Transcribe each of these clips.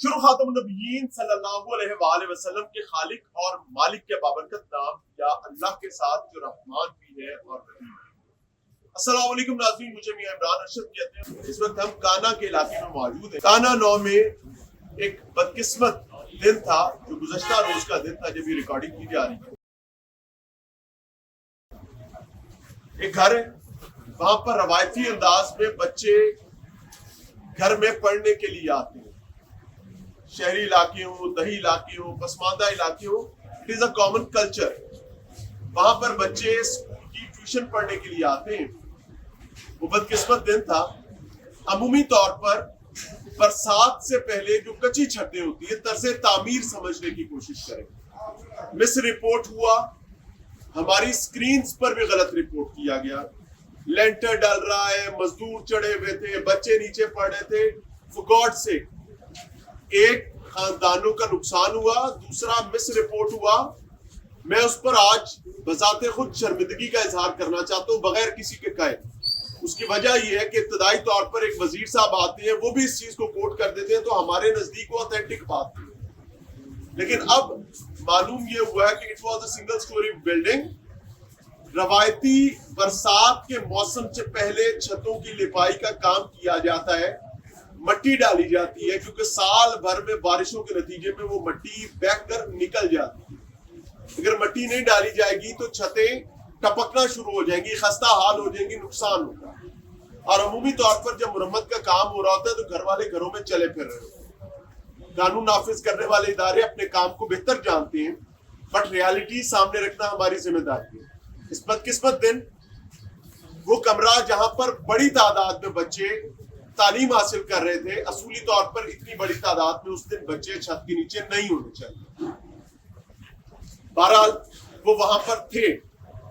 شروع خاتم النبیین صلی اللہ علیہ وآلہ وسلم کے خالق اور مالک کے بابرکت نام یا اللہ کے ساتھ جو رحمان بھی ہے اور رحیم ہے۔ السلام علیکم ناظرین، مجھے میاں عمران ارشد کہتے ہیں۔ اس وقت ہم کانا کے علاقے میں موجود ہیں۔ کانا 9 میں ایک بدقسمت دن تھا جو گزشتہ روز کا دن تھا جب یہ ریکارڈنگ کی جا رہی ہے۔ ایک گھر ہے، وہاں پر روایتی انداز میں بچے گھر میں پڑھنے کے لیے آتے ہیں۔ شہری علاقے ہوں، دیہی علاقے ہوں، پسماندہ علاقے ہوں، it is a common culture. وہاں پر بچے اسکول کی ٹیوشن پڑھنے کے لیے آتے ہیں۔ وہ بدقسمت دن تھا۔ عمومی طور پر برسات سے پہلے جو کچی چھتیں ہوتی ہیں طرز تعمیر سمجھنے کی کوشش کریں۔ مس رپورٹ ہوا، ہماری سکرینز پر بھی غلط رپورٹ کیا گیا۔ لینٹر ڈال رہا ہے، مزدور چڑھے ہوئے تھے، بچے نیچے پڑھ رہے تھے۔ فور گاڈ سیک، ایک خاندانوں کا نقصان ہوا، دوسرا مس رپورٹ ہوا۔ میں اس پر آج بذات خود شرمندگی کا اظہار کرنا چاہتا ہوں بغیر کسی کے کہے۔ اس کی وجہ یہ ہے کہ ابتدائی طور پر ایک وزیر صاحب آتے ہیں، وہ بھی اس چیز کو کوٹ کر دیتے ہیں تو ہمارے نزدیک وہ اوتھینٹک بات ہے۔ لیکن اب معلوم یہ ہوا ہے کہ it was a single story building. روایتی برسات کے موسم سے پہلے چھتوں کی لپائی کا کام کیا جاتا ہے، مٹی ڈالی جاتی ہے کیونکہ سال بھر میں بارشوں کے نتیجے میں وہ مٹی بہہ کر نکل جاتی ہے۔ اگر مٹی نہیں ڈالی جائے گی تو چھتیں ٹپکنا شروع ہو جائیں گی، خستہ حال ہو جائیں گی، نقصان ہوگا۔ اور عمومی طور پر جب مرمت کا کام ہو رہا ہوتا ہے تو گھر والے گھروں میں چلے پھر رہے ہوتے ہیں۔ قانون نافذ کرنے والے ادارے اپنے کام کو بہتر جانتے ہیں، بٹ ریالٹی سامنے رکھنا ہماری ذمہ داری ہے۔ اس بدقسمت دن وہ کمرہ جہاں پر بڑی تعداد میں بچے تعلیم حاصل کر رہے تھے، اصولی طور پر اتنی بڑی تعداد میں اس دن بچے چھت کے نیچے نہیں ہونے چاہیے۔ بہرحال وہ وہاں پر تھے،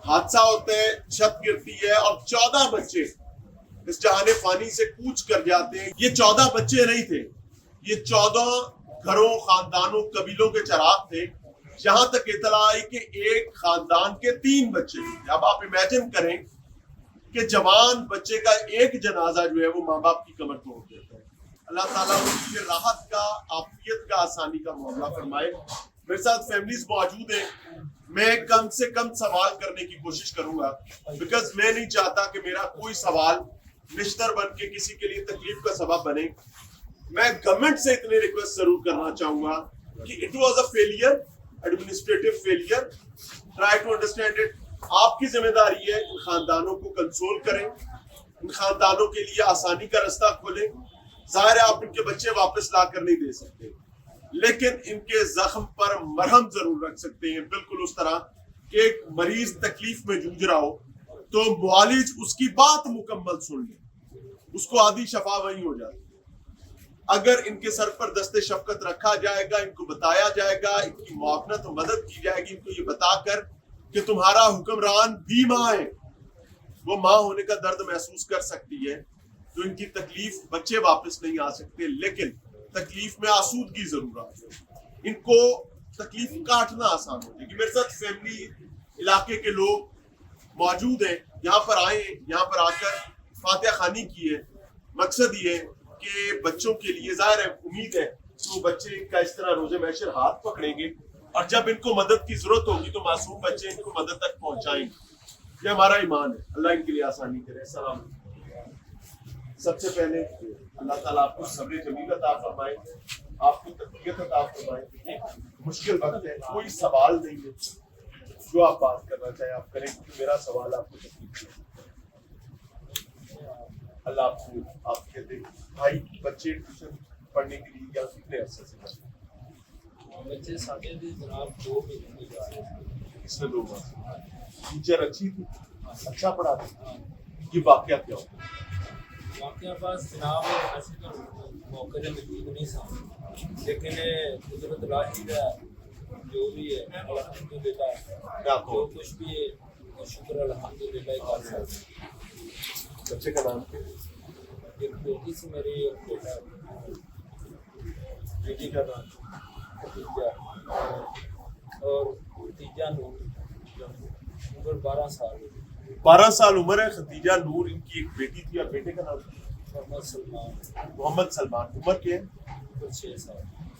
حادثہ ہوتا ہے، چھت گرتی ہے اور 14 بچے اس جہان فانی سے کوچ کر جاتے ہیں۔ یہ 14 بچے نہیں تھے، یہ 14 گھروں، خاندانوں، قبیلوں کے چراغ تھے۔ یہاں تک اطلاع آئی کہ ایک خاندان کے 3 بچے تھے۔ اب آپ امیجن کریں کہ جوان بچے کا ایک جنازہ جو ہے وہ ماں باپ کی کمر توڑ دیتا ہے۔ اللہ تعالیٰ ان کی راحت کا، عافیت کا، آسانی کا معاملہ فرمائے۔ میرے ساتھ فیملیز موجود ہیں، میں کم سے کم سوال کرنے کی کوشش کروں گا بیکاز میں نہیں چاہتا کہ میرا کوئی سوال نشتر بن کے کسی کے لیے تکلیف کا سبب بنے۔ میں گورنمنٹ سے اتنی ریکویسٹ ضرور کرنا چاہوں گا کہ it was a failure, administrative failure, try to understand it. آپ کی ذمہ داری ہے ان خاندانوں کو کنسول کریں، ان خاندانوں کے لیے آسانی کا رستہ کھولیں۔ ظاہر ہے آپ ان کے بچے واپس لا کر نہیں دے سکتے، لیکن ان کے زخم پر مرہم ضرور رکھ سکتے ہیں۔ بالکل اس طرح کہ ایک مریض تکلیف میں جوجھ رہا ہو تو معالج اس کی بات مکمل سن لے، اس کو آدھی شفا وہیں ہو جاتی ہے۔ اگر ان کے سر پر دست شفقت رکھا جائے گا، ان کو بتایا جائے گا، ان کی معاونت و مدد کی جائے گی، ان کو یہ بتا کر کہ تمہارا حکمران بھی ماں ہے، وہ ماں ہونے کا درد محسوس کر سکتی ہے، تو ان کی تکلیف بچے واپس نہیں آ سکتے، لیکن تکلیف میں آسودگی ضرور آتی ہے۔ ان کو تکلیف کاٹنا آسان ہو جائے گی۔ میرے ساتھ فیملی، علاقے کے لوگ موجود ہیں، یہاں پر آئے ہیں، یہاں پر آ کر فاتحہ خوانی کی ہے۔ مقصد یہ ہے کہ بچوں کے لیے ظاہر ہے امید ہے کہ وہ بچے ان کا اس طرح روزے محشر ہاتھ پکڑیں گے اور جب ان کو مدد کی ضرورت ہوگی تو معصوم بچے ان کو مدد تک پہنچائیں گے۔ یہ ہمارا ایمان ہے۔ اللہ ان کے لیے آسانی کرے۔ السلام علیکم۔ سب سے پہلے اللہ تعالیٰ آپ کو صبر جمیل عطا فرمائے، آپ کو تقویت عطا فرمائے۔ مشکل وقت ہے، کوئی سوال نہیں ہے، جو آپ بات کرنا چاہیں آپ کریں، کیونکہ میرا سوال آپ کو تکلیف ہے۔ اللہ آپ کو آپ کے بھائی بچے ٹیوشن پڑھنے کے لیے یا کتنے عرصے سے بچے ساڑھے بھی جناب 2 مہینے جا رہے ہیں۔ اس میں 2 ماہ ٹیچر اچھی تھی، اچھا پڑھاتی، یہ واقعہ کیا ہوا؟ واقعہ بس جناب ایسے تو موقع جب موجود نہیں تھا، لیکن قدرت راہی کا جو بھی ہے الحمدللہ، جو کچھ بھی ہے شکر الحمدللہ کر سکتے۔ بچے کا نام کیا؟ ایک بیٹی سے میری ایک بیٹا، بیٹی کا نام بھتیجا اور بھتیجا نور، عمر 12 سال، 12 سال عمر ہے۔ خدیجہ نور ان کی ایک بیٹی تھی اور بیٹے کا نام محمد سلمان، محمد سلمان، عمر کیا ہے؟ عمر 6 سال۔